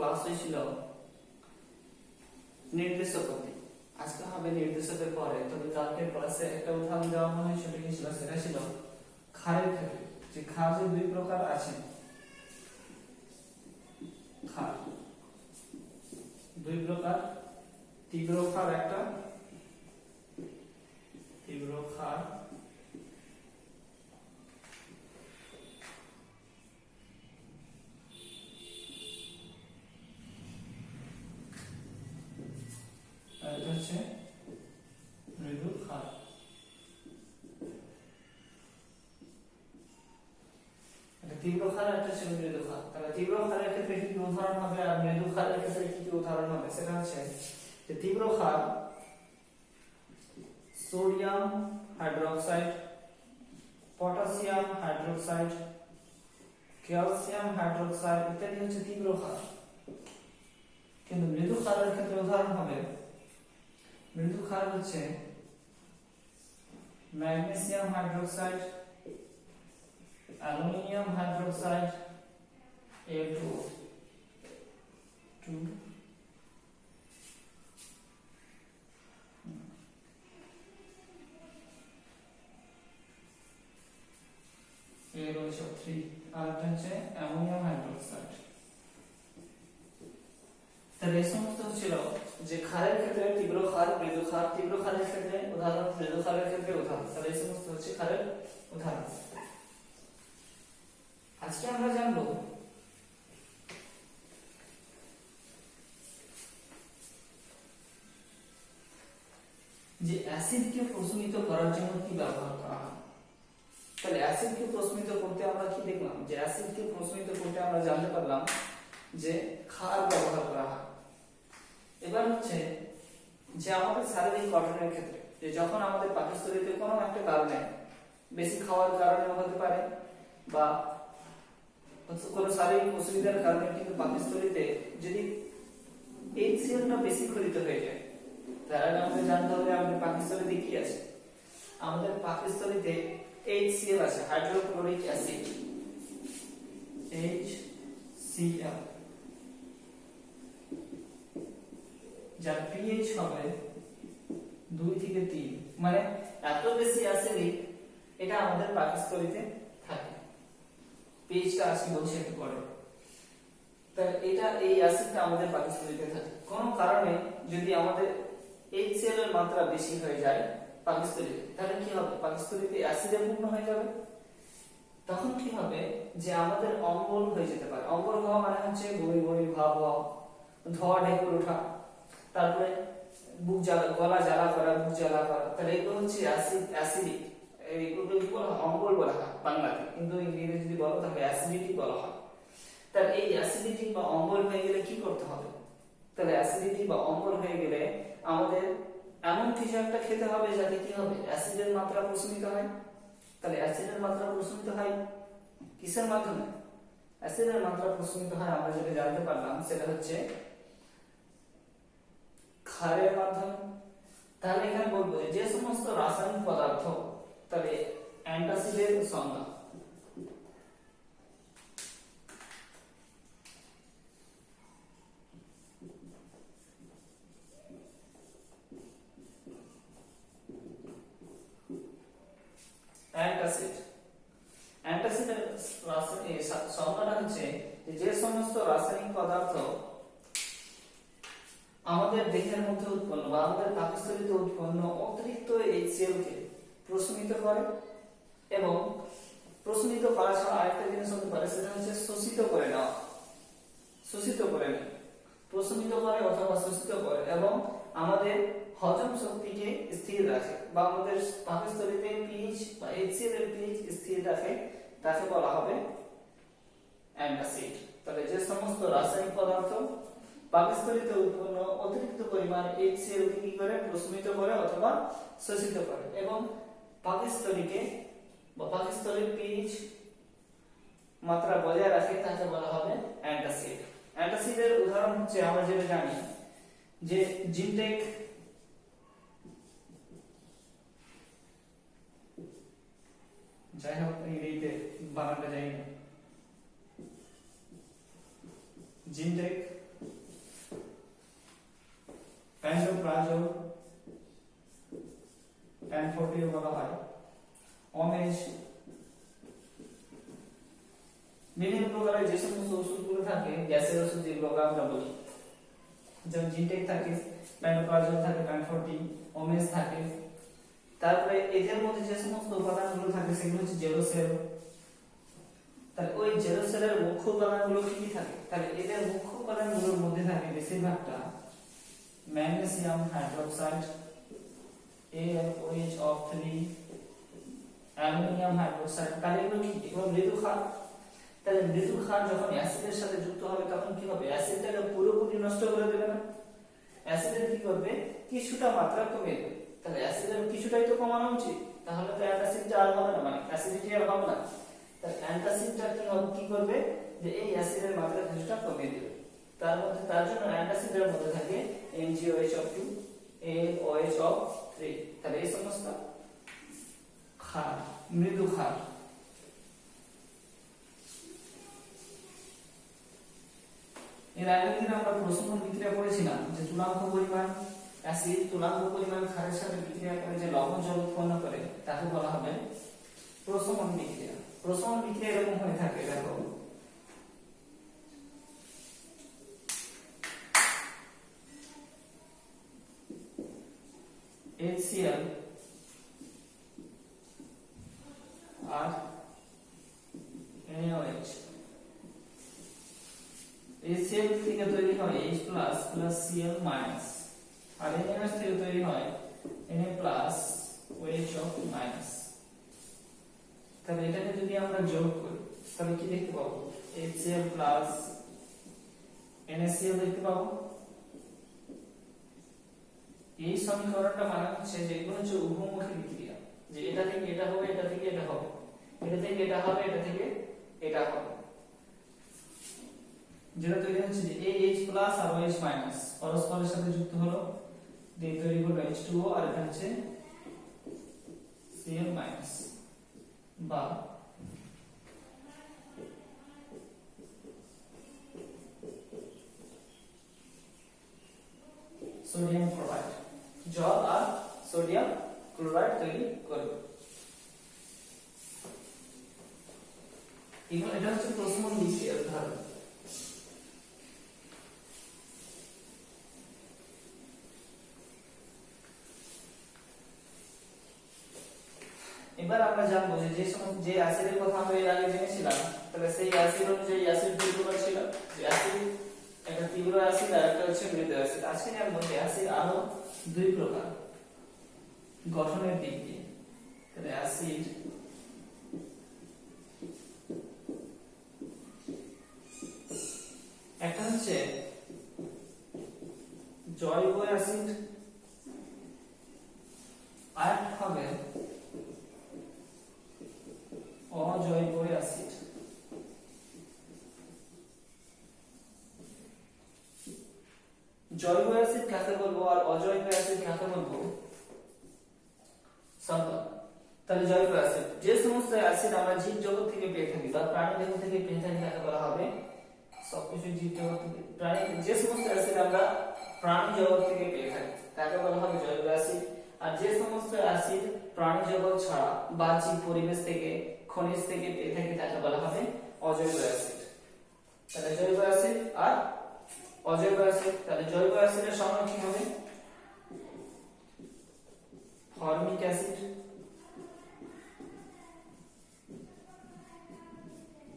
Class হয়েছিল নির্দেশকতে, আজকে হবে নির্দেশকের পরে। তবে কালকের ক্লাসে একটা উদাহরণ দেওয়া মনে হয় সেটা কি ছিল, সেটা ছিল ক্ষারের ক্ষেত্রে। যে ক্ষার যে দুই প্রকার আছে, ক্ষার দুই প্রকার, তীব্র ক্ষার একটা, তীব্র ক্ষার আর এটা হচ্ছে মৃদু ক্ষার। এটা তীব্র ক্ষার, একটা হচ্ছে মৃদু ক্ষার। তাহলে তীব্র ক্ষারের ক্ষেত্রে কি উদাহরণ হবে আর মৃদু ক্ষারের ক্ষেত্রে কি উদাহরণ হবে, সেটা হচ্ছে যে তীব্র ক্ষার sodium hydroxide, potassium hydroxide, calcium hydroxide ইত্যাদি হচ্ছে তীব্র ক্ষার। কিন্তু মৃদু ক্ষারের ক্ষেত্রে উদাহরণ হবে, মৃদু ক্ষার হচ্ছে magnesium hydroxide, aluminium hydroxide, A2O2, AO3, আর এটা হচ্ছে অ্যামোনিয়াম হাইড্রোক্সাইড। তাহলে এই সমস্ত ছিল যে ক্ষারের ক্ষেত্রে তীব্র ক্ষার, মৃদু ক্ষার, তীব্র ক্ষারের ক্ষেত্রে উদাহরণ, মৃদু ক্ষারের ক্ষেত্রে উদাহরণ। তাহলে এই সমস্ত হচ্ছে ক্ষারের উদাহরণ। আজকে আমরা জানবো যে অ্যাসিডকে প্রশমিত করার জন্য কি ব্যবহার করা হয়। তাহলে অ্যাসিডকে প্রশমিত করতে আমরা কি দেখলাম, যে অ্যাসিডকে প্রশমিত করতে আমরা জানতে পারলাম যে ক্ষার ব্যবহার করা হয়। এবার হচ্ছে যে আমাদের শারীরিক গঠনের ক্ষেত্রে, যে যখন আমাদের পাকস্থলীতে কোনো একটা কারণে, বেশি খাওয়ার কারণে হতে পারে বা কোনো শারীরিক অসুবিধার কারণে কিন্তু পাকস্থলীতে যদি HCl-টা বেশি ক্ষরিত হয়ে যায়, তার আগে আমাদের জানতে হবে আমাদের পাকস্থলীতে কি আছে। আমাদের পাকস্থলীতে HCl আছে, হাইড্রোক্লোরিক অ্যাসিড, HCl, যার pH হবে 2 থেকে 3, মানে এত বেশি অ্যাসিডিক এটা আমাদের পাকস্থলীতে থাকে। pH-টা আসি বলছি একটু পরে। তাহলে এটা, এই অ্যাসিডটা আমাদের পাকস্থলীতে থাকে। কোনো কারণে যদি আমাদের HCl এর মাত্রা বেশি হয়ে যায় পাকস্থলীতে, তাহলে কি হবে, পাকস্থলীতে অ্যাসিডে পূর্ণ হয়ে যাবে। তখন কি হবে, যে আমাদের অম্বল হয়ে যেতে পারে। অম্বল হওয়া মানে হচ্ছে বমি বমি ভাব হওয়া, ধোয়া ঢেকুর ওঠা, তারপরে বুক জ্বালা, গলা জ্বালা করা, বুক জ্বালা করা। তাহলে এগুলো হচ্ছে অ্যাসিডিক, এগুলোকে কি বলা হয়, অম্বল বলা হয় বাংলাতে, কিন্তু ইংরেজিতে যদি বলো তাহলে অ্যাসিডিটি বলা হয়। তাহলে এই অ্যাসিডিটি বা অম্বল হয়ে গেলে কি করতে হবে, তাহলে অ্যাসিডিটি বা অম্বল হয়ে গেলে আমাদের এমন কিছু একটা খেতে হবে যাতে কি হবে, অ্যাসিডের মাত্রা প্রশমিত হয়। তাহলে অ্যাসিডের মাত্রা প্রশমিত হয় কিসের মাধ্যমে, অ্যাসিডের মাত্রা প্রশমিত হয় আমরা যেটা জানতে পারলাম সেটা হচ্ছে ক্ষারের মাধ্যমে। তাহলে এখানে বলবো যে সমস্ত রাসায়নিক পদার্থ, তাহলে অ্যান্টাসিডের সংজ্ঞা, অ্যান্টাসিডের সংজ্ঞাটা হচ্ছে যে সমস্ত রাসায়নিক পদার্থ আমাদের দেহের মধ্যে উৎপন্ন বা আমাদের পাকস্থলীতে উৎপন্ন অতিরিক্ত HCl কে প্রশমিত করে, এবং প্রশমিত করা ছাড়া আরেকটা জিনিস হতে পারে, সেটা হচ্ছে শোষিত করে নেওয়া, শোষিত করে নেয়, প্রশমিত করে অথবা শোষিত করে, এবং আমাদের হজম শক্তিকে স্থির রাখে বা আমাদের পাকস্থলীতে pH বা HCl এর pH স্থির রাখে, তাকে বলা হবে অ্যান্টাসিড। তাহলে যে সমস্ত রাসায়নিক পদার্থ পাকস্থলীতে উৎপন্ন অতিরিক্ত পরিমাণ HCl কে কি করে, প্রশমিত করে অথবা শোষিত করে, এবং পাকস্থলীকে বা পাকস্থলীর pH মাত্রা বজায় রাখে, তাকে বলা হবে অ্যান্টাসিড। অ্যান্টাসিডের উদাহরণ হচ্ছে আমরা যেটা জানি যে জিনটেক, যাই হোক ইংরেজিতে বানানটা জানি না, জিনটেক, প্যান্টোপ্লাজো, প্যানফোর্টিও বলা হয়, অমেজ। বিভিন্ন প্রকারের যে সমস্ত ওষুধগুলো থাকে, গ্যাসের ওষুধ যেগুলো আমরা বলি, যেমন জিনটেক থাকে, প্যান্টোপ্লাজো থাকে, প্যানফোর্টি, অমেজ থাকে। তারপরে এদের মধ্যে যে সমস্ত উপাদানগুলো থাকে সেগুলো হচ্ছে জেরোসেল। তাহলে ওই জেরোসেলের মুখ্য উপাদানগুলো কি কি থাকে? তাহলে এদের মুখ্য উপাদানগুলোর মধ্যে থাকে বেশিরভাগটা magnesium hydroxide, AlOH, aluminium hydroxide. তাহলে এগুলো কি? এগুলো মৃদু ক্ষার। তাহলে মৃদু ক্ষার যখন অ্যাসিডের সাথে যুক্ত হবে তখন কি হবে? অ্যাসিডটাকে পুরোপুরি নষ্ট করে দেবে না, অ্যাসিডের কি করবে? কিছুটা মাত্রা কমিয়ে দেবে। তাহলে অ্যাসিডের কিছুটাই তো কমানো উচিত, তাহলে তো অ্যান্টাসিডটা আর হবে না, মানে অ্যাসিডিটি আর হবে না। তাহলে অ্যান্টাসিডটা কি করবে? যে এই অ্যাসিডের মাত্রা কিছুটা কমিয়ে দেবে। তার জন্য অ্যান্টাসিডের মধ্যে থাকে MgOH2, AlOH3। তাহলে এই সমস্ত ক্ষার, মৃদু ক্ষার। এর আগের দিন আমরা প্রশমন বিক্রিয়া করেছিলাম যে তুলাঙ্ক পরিমাণ অ্যাসিড তুলাঙ্ক পরিমাণ ক্ষারের সাথে বিক্রিয়া করে যে লবণ জল উৎপন্ন করে তাকে বলা হবে প্রশমন বিক্রিয়া। প্রশমন বিক্রিয়া এরকম হয়ে থাকে, দেখো HCl আর NaOH। HCl থেকে তৈরি হয় H+ + Cl- আর NaOH থেকে তৈরি হয় Na+ OH-। তাহলে এটাকে যদি আমরা যোগ করি তাহলে কি দেখতে পাবো? HCl plus NaCl দেখতে পাবো। এই সমীকরণটা মানে হচ্ছে যে এগুলো হচ্ছে উভমুখী বিক্রিয়া, যে এটা থেকে এটা হবে, এটা থেকে এটা হবে, এটা থেকে এটা হবে, এটা থেকে এটা হবে। যেটা তৈরি হচ্ছে যে AH+ আর OH- পরস্পরের সাথে যুক্ত হলো, দিয়ে তৈরি হলো H2O, আর এটা হচ্ছে Cl- বা সোডিয়াম ক্লোরাইড। জল আর সোডিয়াম ক্লোরাইড তৈরি করবে। এটা হচ্ছে প্রশমন বিক্রিয়ার ধারণা। এবার আমরা জানবো যে অ্যাসিডের কথা আমরা এর আগে জেনেছিলাম, তাহলে সেই অ্যাসিড অনুযায়ী অ্যাসিড দুই প্রকার ছিল, যে অ্যাসিড একটা তীব্র অ্যাসিড আর একটা হচ্ছে মৃদু অ্যাসিড। আজকে জানবো যে অ্যাসিড আরো দুই প্রকার গঠনের দিক দিয়ে। তাহলে অ্যাসিড একটা হচ্ছে জৈব অ্যাসিড, আর একটা হবে অজৈব অ্যাসিড। জৈব অ্যাসিড কাকে বলবো আর অজৈব অ্যাসিড কাকে বলবো? তাহলে জৈব অ্যাসিড যে সমস্ত অ্যাসিড আমরা জীব জগৎ থেকে পেয়ে থাকি বা প্রাণী দেহ থেকে পেয়ে থাকি তাকে বলা হবে সবকিছু জীব জগৎ থেকে প্রাণী, যে সমস্ত অ্যাসিড আমরা প্রাণী জগৎ থেকে পেয়ে থাকি তাকে বলা হবে জৈব অ্যাসিড। আর যে সমস্ত অ্যাসিড প্রাণী জগৎ ছাড়া বা জীব পরিবেশ থেকে খনিজ থেকে পেয়ে থাকি তাকে বলা হবে অজৈব অ্যাসিড। তাহলে জৈব অ্যাসিড আর অজৈব অ্যাসিড। তাহলে জৈব অ্যাসিডের সংজ্ঞা কি হবে? ফর্মিক অ্যাসিড,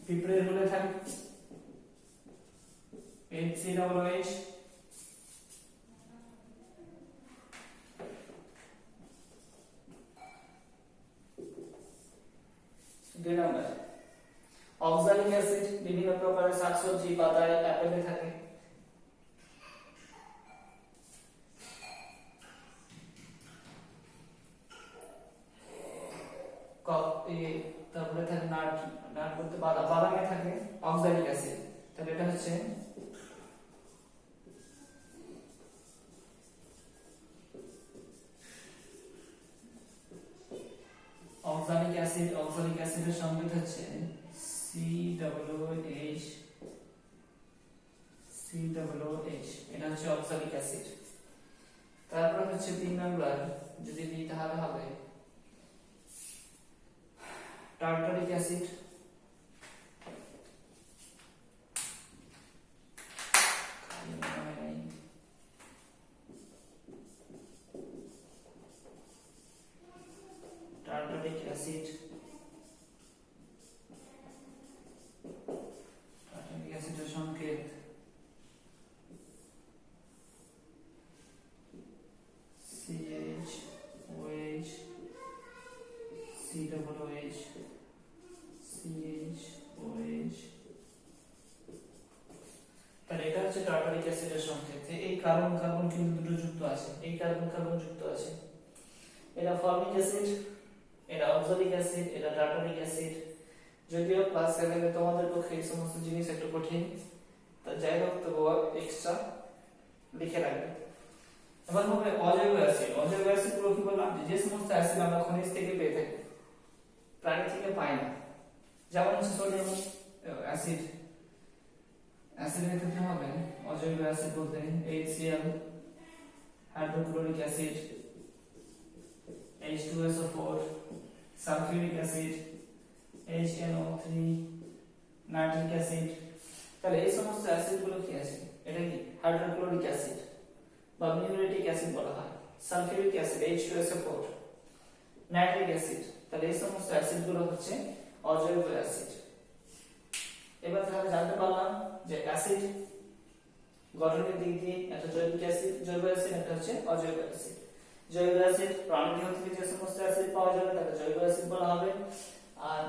পিঁপড়ের হলে থাকে HCOOH, দুই নম্বর অক্সালিক অ্যাসিড, বিভিন্ন প্রকারের শাকসবজি পাতায় অ্যাপেলে থাকে। তারপরে থাকে নাট বলতে বাদামে থাকে অক্সালিক অ্যাসিড। তাহলে এটা হচ্ছে অক্সালিক অ্যাসিড। অক্সালিক অ্যাসিডের সংকেত হচ্ছে COOH। এটা হচ্ছে অক্সালিক অ্যাসিড। তারপর হচ্ছে 3 নাম্বার যদি নিই তাহলে হবে tartaric acid, tartaric acid, tartaric অ্যাসিডের সংকেত CH COH CHOH। তাহলে এটা হচ্ছে টার্টারিক অ্যাসিডের সংকেত। এই কার্বন কার্বন কিন্তু দুটো যুক্ত আছে, এই কার্বন কার্বন যুক্ত আছে। এটা ফর্মিক অ্যাসিড, এটা অক্সালিক অ্যাসিড, এটা টার্টারিক অ্যাসিড। যদিও ক্লাস 7 এ তোমাদের পক্ষে এই সমস্ত জিনিস একটু কঠিন, তা যাই হোক তবু এক্সট্রা লিখে রাখবে। এবার হবে অজৈব অ্যাসিড। অজৈব অ্যাসিড গুলো কি বললাম, যে সমস্ত অ্যাসিড আমরা খনিজ থেকে পেয়ে থাকি, প্রাণী থেকে পাই না। যেমন হচ্ছে সোডিয়াম অ্যাসিড, অ্যাসিডের ক্ষেত্রে হবে অজৈব অ্যাসিড বলতে HCl, hydrochloric acid, H2SO4, sulphuric acid, HNO3, nitric acid. তাহলে এই সমস্ত অ্যাসিড গুলো কি আছে, এটা কি হাইড্রোক্লোরিক অ্যাসিড বা মিউরেটিক অ্যাসিড বলা হয়, sulphuric acid H2SO4, nitric acid. তাহলে এই সমস্ত অ্যাসিড গুলো হচ্ছে অজৈব অ্যাসিড। এবার তাহলে জানতে পারলাম যে অ্যাসিড গঠনের দিক দিয়ে একটা জৈবিক অ্যাসিড, জৈব অ্যাসিড, একটা হচ্ছে অজৈব অ্যাসিড। জৈব অ্যাসিড প্রাণীদেহ থেকে যে সমস্ত অ্যাসিড পাওয়া যাবে তাকে জৈব অ্যাসিড বলা হবে, আর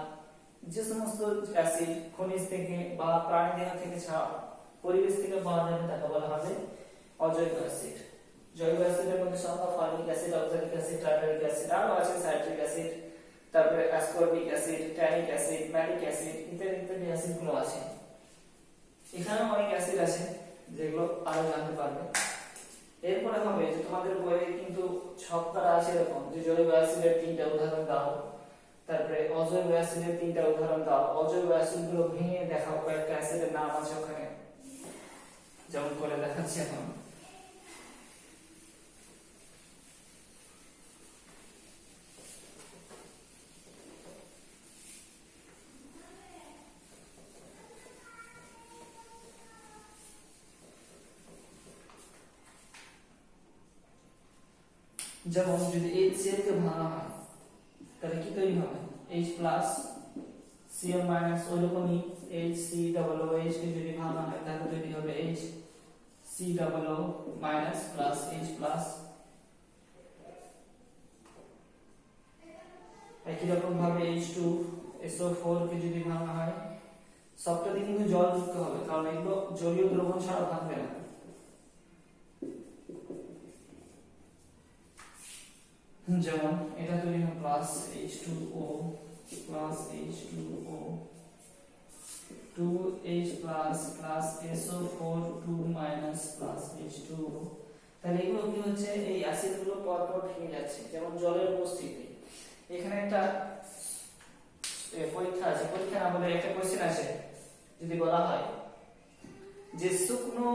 যে সমস্ত অ্যাসিড খনিজ থেকে বা প্রাণীদেহ থেকে ছাড়া পরিবেশ থেকে পাওয়া যাবে তাকে বলা হবে অজৈব অ্যাসিড। জৈব অ্যাসিডের মধ্যে সংখ্যা formic acid, oxalic acid, tartaric acid, আরো আছে সাইট্রিক অ্যাসিড, তারপরে ascorbic acid, tannic acid, malic acid ইত্যাদি ইত্যাদি অ্যাসিড গুলো আছে। এখানেও অনেক অ্যাসিড আছে যেগুলো আরো জানতে পারবে। এরপরে হবে যে তোমাদের বইয়ে কিন্তু ছক করা আছে এরকম যে জৈব অ্যাসিডের 3টা উদাহরণ দাও, তারপরে অজৈব অ্যাসিডের 3টা উদাহরণ দাও। অজৈব অ্যাসিড গুলো ভেঙে দেখাও, কয়েকটা অ্যাসিডের নাম আছে ওখানে, যেমন করে দেখাচ্ছি এখন। যেমন যদি HCl কে ভাঙা হয় তাহলে কি তৈরি হবে, H প্লাস Cl মাইনাস। ওইরকমই HCOOH কে যদি ভাঙা হয় তাহলে তৈরি হবে HCOO minus plus H plus. একই রকম ভাবে H2SO4 কে যদি ভাঙা হয়, সবটাতে কিন্তু জল যুক্ত হবে, কারণ এগুলো জলীয় দ্রবণ ছাড়া ভাঙবে না। যেমন এটা তৈরি হবে plus H2O plus H2O 2H plus plus SO4 2 minus plus H2O। তাহলে এগুলো কি হচ্ছে, এই অ্যাসিড গুলো পরপর ভেঙে যাচ্ছে। যেমন জলের উপস্থিতি, এখানে একটা পরীক্ষা আছে, পরীক্ষা না বলে একটা কোশ্চেন আছে, যদি বলা হয় যে শুকনো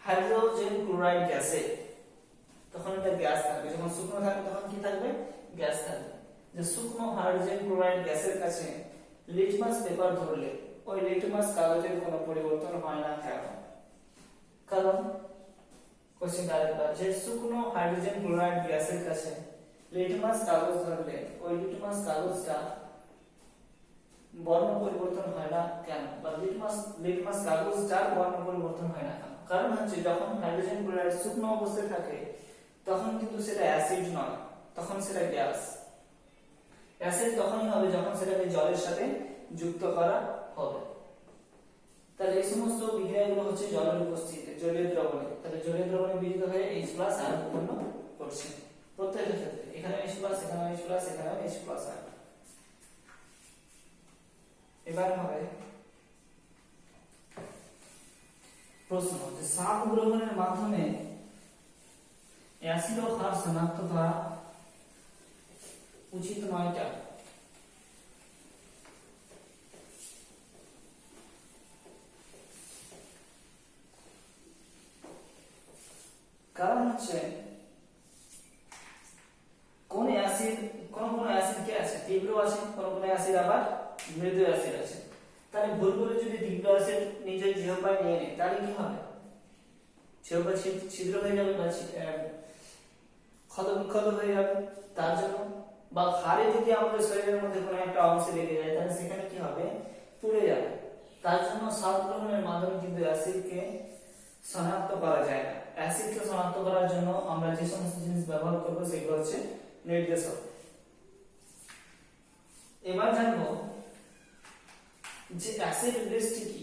হাইড্রোজেন ক্লোরাইড গ্যাসে, তখন এটা গ্যাস থাকবে। যখন শুকনো থাকবে তখন কি থাকবে, গ্যাস থাকবে। যে শুকনো হাইড্রোজেন ক্লোরাইড গ্যাসের কাছে লিটমাস পেপার ধরলে ওই লিটমাস কাগজের কোনো পরিবর্তন হয় না কেন? কারণ কোশ্চেন আরেকবার, যে শুকনো হাইড্রোজেন ক্লোরাইড গ্যাসের কাছে লিটমাস কাগজ ধরলে ওই লিটমাস কাগজটা বর্ণ পরিবর্তন হয় না কেন, বা লিটমাস কাগজটার বর্ণ পরিবর্তন হয় না কেন? কারণ হচ্ছে যখন হাইড্রোজেন ক্লোরাইড শুকনো অবস্থায় থাকে তখন কিন্তু সেটা অ্যাসিড নয়, তখন সেটা গ্যাস। অ্যাসিড তখনই হবে যখন সেটাকে জলের সাথে যুক্ত করা হবে। তাহলে এই সমস্ত বিক্রিয়াগুলো হচ্ছে জলের উপস্থিতিতে, জলীয় দ্রবণে। তাহলে জলীয় দ্রবণে বিক্রিত হয়ে H+ আয়ন উৎপন্ন করছে প্রত্যেকটা ক্ষেত্রে। এখানে H+, এখানে H+, এখানে H+ আয়ন। এবার হবে প্রশ্ন, যে শ্বাস গ্রহণের মাধ্যমে অ্যাসিড ও ক্ষার শনাক্ত করা উচিত নয়টা? কারণ হচ্ছে আছে, কোন কোন অ্যাসিড আবার মৃদু অ্যাসিড আছে। তাহলে ভুল করে যদি তীব্র অ্যাসিড নিজের জিহ্বায় নিয়ে নেয় তাহলে কি হবে? জিহ্বা ছিদ্র হয়ে যাবে বা ক্ষত বিক্ষত হয়ে যাবে। তার জন্য বা হাড়ে যদি আমাদের শরীরের মধ্যে কোনো একটা অংশে লেগে যায় তাহলে সেখানে কি হবে? পুড়ে যাবে। তার জন্য স্বাদ গ্রহণের মাধ্যমে কিন্তু অ্যাসিডকে শনাক্ত করা যায় না। অ্যাসিডকে শনাক্ত করার জন্য আমরা যে সমস্ত জিনিস ব্যবহার করব সেগুলো হচ্ছে নির্দেশক। এবার জানবো যে অ্যাসিড বৃষ্টি কি।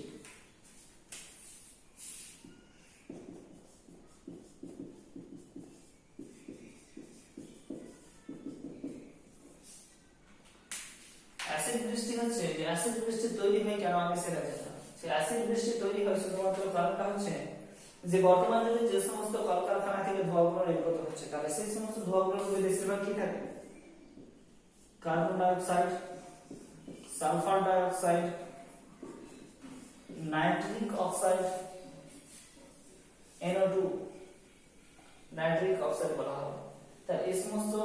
অ্যাসিড বৃষ্টি হচ্ছে যে অ্যাসিড বৃষ্টি তৈরি হয় কেন আগে সেটা জানতাম। সেই অ্যাসিড বৃষ্টি তৈরি হয় শুধুমাত্র কারণটা হচ্ছে যে বর্তমান যুগে যে সমস্ত কলকারখানা থেকে ধোঁয়াগুলো নির্গত হচ্ছে তাহলে সেই সমস্ত ধোঁয়াগুলোর মধ্যে বেশিরভাগ কি থাকে? Carbon die oxide, sulphur die oxide, nitric oxide, NO2 nitric oxide বলা হয়। তা এই সমস্ত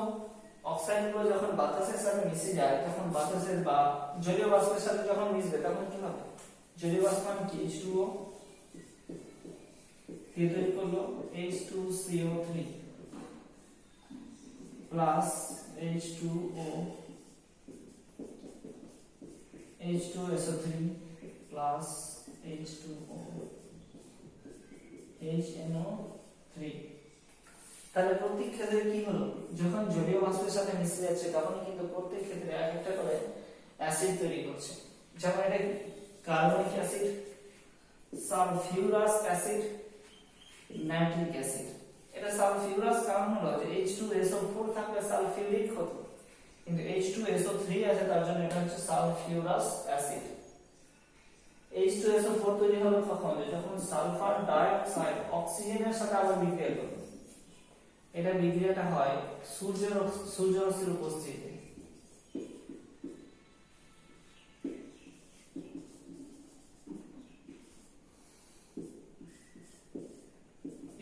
অক্সাইডগুলো যখন বাতাসের সাথে মিশে যায় তখন বাতাসের বা জলীয় বাষ্পের সাথে যখন মিশবে তখন কি হবে? জলীয় বাষ্প মানে কি? H2O দিয়ে তৈরি করলো H2CO3 plus H2O H2SO3 plus H2O HNO3। তাহলে প্রত্যেক ক্ষেত্রে কি হলো? যখন জলীয় বাষ্পের সাথে মিশে যাচ্ছে তখন কিন্তু প্রত্যেক ক্ষেত্রে এক একটা করে অ্যাসিড তৈরি করছে। যেমন এটা carbonic acid, sulphurous acid, nitric acid. এটা সালফিউরাস কারণ হলো যে H2SO4 থাকলে সালফিউরিক হতো, কিন্তু H2SO3 আছে তার জন্য এটা হচ্ছে সালফিউরাস অ্যাসিড। H2SO4 তৈরি হবে কখন? যখন সালফার ডাই অক্সাইড অক্সিজেনের সাথে আবার বিক্রিয়া করবে। এটা বিক্রিয়াটা হয় সূর্যরশ্মির উপস্থিতিতে।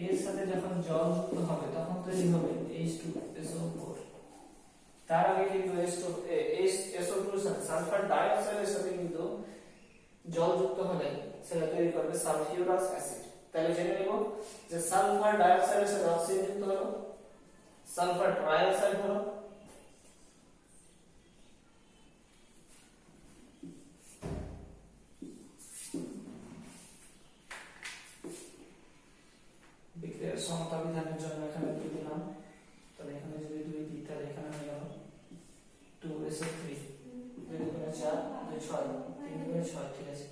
এর সাথে যখন জল যুক্ত হবে তখন তৈরি হবে H2SO4। তার আগে কিন্তু SO2 সালফার ডাই অক্সাইডের সাথে কিন্তু জল যুক্ত হলে সেটা তৈরি করবে সালফিউরাস অ্যাসিড। তাহলে জেনে নেব যে সালফার ডাই অক্সাইডের সাথে অক্সিজেন যুক্ত হলো, সালফার ট্রাই অক্সাইড হলো, বিক্রিয়ার সমতা বিধানের জন্য এখানে 2 দিলাম। তাহলে এখানে যদি 2 দিই তাহলে এখানে হয়ে গেল 2SO3 2 গুণে 4 2 6 3 গুণে 6। ঠিক আছে,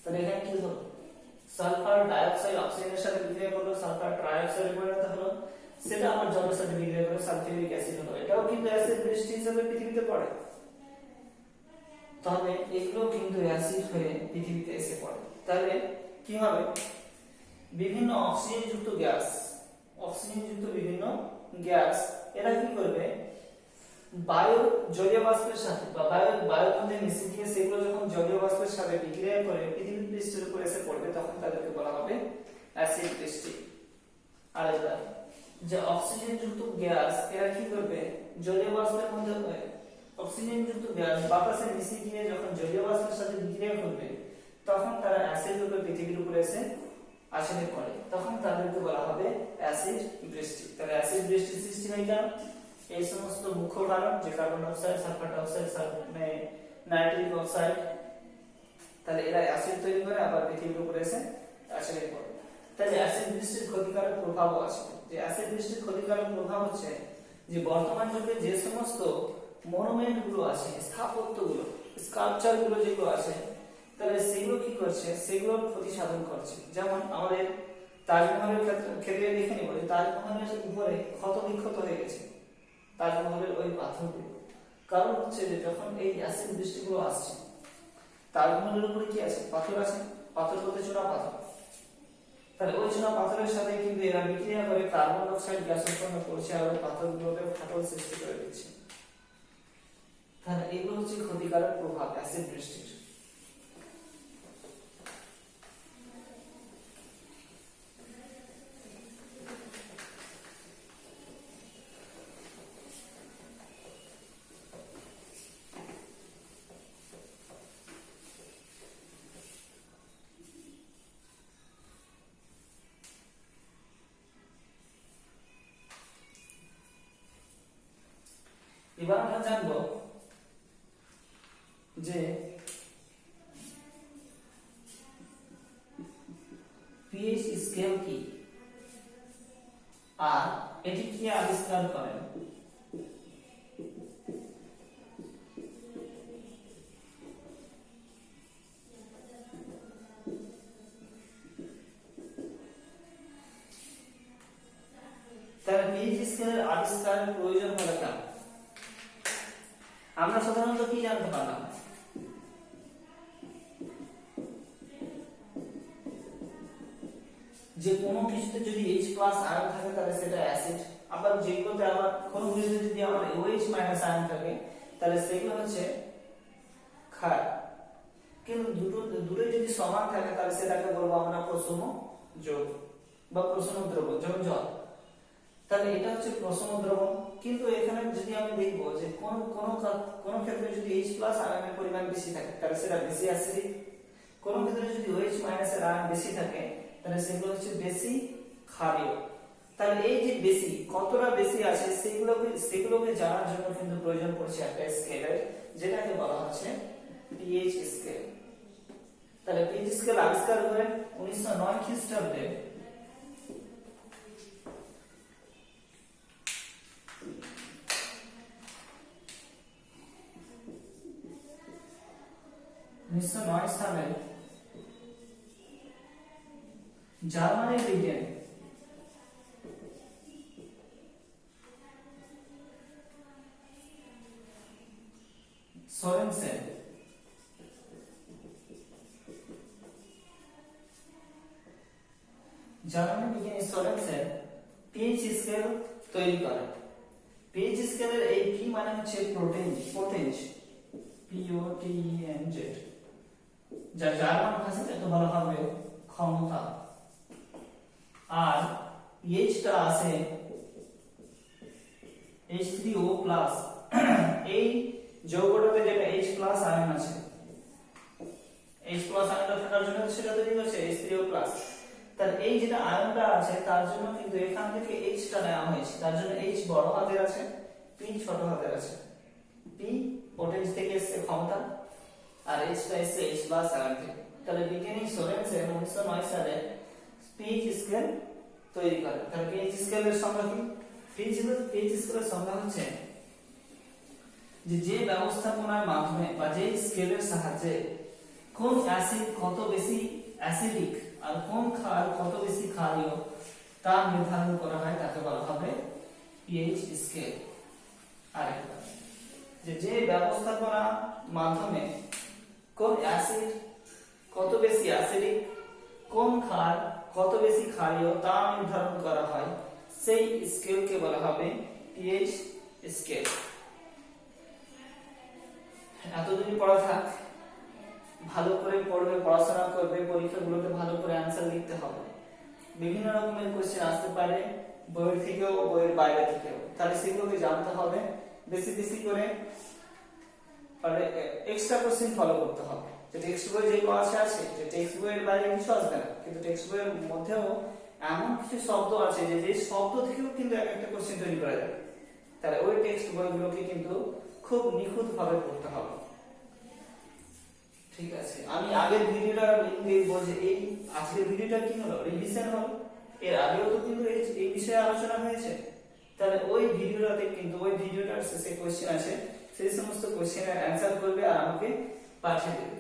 তাহলে এখানে কি হলো? সালফার ডাই অক্সাইড অক্সিজেনের সাথে বিক্রিয়া করলো, সালফার ট্রাই অক্সাইডে পরিণত হলো, সেটা আবার জলের সাথে বিক্রিয়া করে সালফিউরিক অ্যাসিড হলো। এটাও কিন্তু অ্যাসিড বৃষ্টি হিসেবে পৃথিবীতে পড়ে। তবে এগুলো কিন্তু অ্যাসিড হয়ে পৃথিবীতে এসে পড়ে। তাহলে কি হবে? বিভিন্ন অক্সিজেনযুক্ত গ্যাস, অক্সিজেনযুক্ত বিভিন্ন গ্যাস এরা কি করবে? বায়ু জলীয় বাষ্পের সাথে বা বায়ুর মধ্যে মিশে গিয়ে সেগুলো যখন জলীয় বাষ্পের সাথে বিক্রিয়া করে পৃথিবীর পৃষ্ঠের উপর এসে পড়বে তখন তাদেরকে বলা হবে অ্যাসিড বৃষ্টি। আর এবার যে অক্সিজেনযুক্ত গ্যাস এরা কি করবে? জলীয় বাষ্পের মধ্যে অক্সিজেনযুক্ত গ্যাস বাতাসে মিশে গিয়ে যখন জলীয় বাষ্পের সাথে বিক্রিয়া করবে তখন তারা অ্যাসিড রূপে পৃথিবীর উপর এসে আসলে পড়ে, তখন তাদেরকে বলা হবে অ্যাসিড বৃষ্টি। তাহলে অ্যাসিড বৃষ্টি সৃষ্টি হয় কেন? এই সমস্ত মুখ্য কারণ যে carbon dioxide, sulphur dioxide, nitric oxide, তাহলে এরা অ্যাসিড তৈরি করে আবার পৃথিবীর উপর এসে আসলে পড়ে। তাহলে অ্যাসিড বৃষ্টির ক্ষতিকারক প্রভাবও আছে। যে অ্যাসিড বৃষ্টির ক্ষতিকারক প্রভাব হচ্ছে যে বর্তমান যুগে যে সমস্ত মনুমেন্ট গুলো আছে, স্থাপত্যগুলো, স্কাল্পচার গুলো যেগুলো আছে, তাহলে সেগুলো কি করছে? সেগুলোর ক্ষতি সাধন করছে। যেমন আমাদের তাজমহলের ক্ষেত্রে দেখে নিব যে তাজমহলের উপরে ক্ষত বিক্ষত হয়ে গেছে তাজমহলের ওই পাথরগুলো। কারণ হচ্ছে যে যখন এই অ্যাসিড বৃষ্টিগুলো আসছে তাজমহলের উপরে কি আছে? পাথর আছে। পাথর বলতে চূড়া পাথর। তাহলে ওই চূড়া পাথরের সাথে কিন্তু এরা বিক্রিয়া করে কার্বন ডাই অক্সাইড গ্যাস উৎপন্ন করছে আর ওই পাথরগুলোতে ফাটল সৃষ্টি করে দিচ্ছে। তাহলে এগুলো হচ্ছে ক্ষতিকারক প্রভাব অ্যাসিড বৃষ্টির। যে পিএইচ স্কেল কি আর এটি কি আবিষ্কার করেন। তাহলে পিএইচ স্কেলের আবিষ্কারের প্রয়োজন হলো কেন? আমরা সাধারণত কি জানতে পারলাম? যে কোনো কিছুতে যদি H প্লাস আয়ন থাকে তাহলে সেটা অ্যাসিড, আবার যেগুলোতে আবার কোনো কিছুতে যদি আমার OH মাইনাস আয়ন থাকে তাহলে সেগুলো হচ্ছে ক্ষার। কিন্তু দুটো যদি সমান থাকে তাহলে সেটাকে বলবো আমরা প্রশম যোগ বা প্রশম দ্রবণ, যেমন জল। তাহলে এটা হচ্ছে প্রশম দ্রবণ। কিন্তু এখানে যদি আমি দেখবো যে কোন ক্ষেত্রে যদি H প্লাস আয়নের পরিমাণ বেশি থাকে তাহলে সেটা বেশি অ্যাসিডিক, কোন ক্ষেত্রে যদি OH মাইনাস এর আয়ন বেশি থাকে তাহলে সেগুলো হচ্ছে বেশি ক্ষারীয়। তাহলে এই যে বেশি কতটা বেশি আছে সেগুলোকে জানার জন্য কিন্তু প্রয়োজন পড়ছে একটা স্কেলের, যেটাকে বলা হচ্ছে পিএইচ স্কেল। তাহলে পিএইচ স্কেল আবিষ্কার করেন 1909 খ্রিস্টাব্দে সালে জার্মানির বিজ্ঞানী সোরেনসেন পিএইচ স্কেল তৈরি করেন। পিএইচ স্কেলের এই পি মানে হচ্ছে পোটেনজ, POTENZ, যা জার্মান ভাষাতে তো বলা হবে ক্ষমতা। আর H টা আছে H3O+, এই যৌগটাতে যেটা H+ আয়ন আছে, H+ আয়নটা থাকার জন্য সেটা তৈরি হচ্ছে H3O+। তার এই যেটা আয়নটা আছে তার জন্য কিন্তু এখান থেকে H টা নেওয়া হয়েছে, তার জন্য H বড় হাতের আছে, P ছোট হাতের আছে। P পোটেনজ থেকে এসেছে ক্ষমতা, আর H টা এসেছে H+ আয়ন থেকে। তাহলে বিজ্ঞানী সোরেনসেন 1909 সালে পিএইচ স্কেল তৈরি করেন। তাহলে পিএইচ স্কেলের সংজ্ঞা কি? পিএইচ স্কেলের সংজ্ঞা হচ্ছে যে ব্যবস্থাপনার মাধ্যমে বা যে স্কেলের সাহায্যে কোন অ্যাসিড কত বেশি অ্যাসিডিক আর কোন ক্ষার কত বেশি ক্ষারীয় তা নির্ধারণ করা হয় তাকে বলা হবে পিএইচ স্কেল। আরেকটা যে ব্যবস্থাপনার মাধ্যমে কোন অ্যাসিড কত বেশি অ্যাসিডিক, কোন ক্ষার কত বেশি ক্ষারীয় তা নির্ধারণ করা হয়, সেই স্কেলকে বলা হবে পিএইচ স্কেল। এতদিন পড়া থাক, ভালো করে পড়বে, পড়াশোনা করবে, পরীক্ষাগুলোতে ভালো করে অ্যানসার লিখতে হবে। বিভিন্ন রকমের কোশ্চেন আসতে পারে বইয়ের থেকেও বইয়ের বাইরে থেকেও, তাহলে সেগুলোকে জানতে হবে বেশি বেশি করে। আর এক্সট্রা কোশ্চেন ফলো করতে হবে। যে টেক্সট বই যেগুলো আছে যে টেক্সট বইয়ের বাইরে কিছু আসবে না, কিন্তু টেক্সট বইয়ের মধ্যেও এমন কিছু শব্দ আছে যে শব্দ থেকেও কিন্তু একটা কোশ্চেন তৈরি করা যাবে। তাহলে ওই টেক্সট বইগুলোকে কিন্তু খুব নিখুঁত ভাবে পড়তে হবে। ঠিক আছে, আমি আগের ভিডিওটার লিংক দেব যে এই আজকের ভিডিওটা কি হলো, রিভিশন হলো। এর আগেও তো কিন্তু এই বিষয়ে আলোচনা হয়েছে। তাহলে ওই ভিডিওটাতে কিন্তু ওই ভিডিওটার শেষে কোশ্চেন আছে, সেই সমস্ত কোশ্চেনের অ্যানসার করবে আর আমাকে পাঠিয়ে দেবে।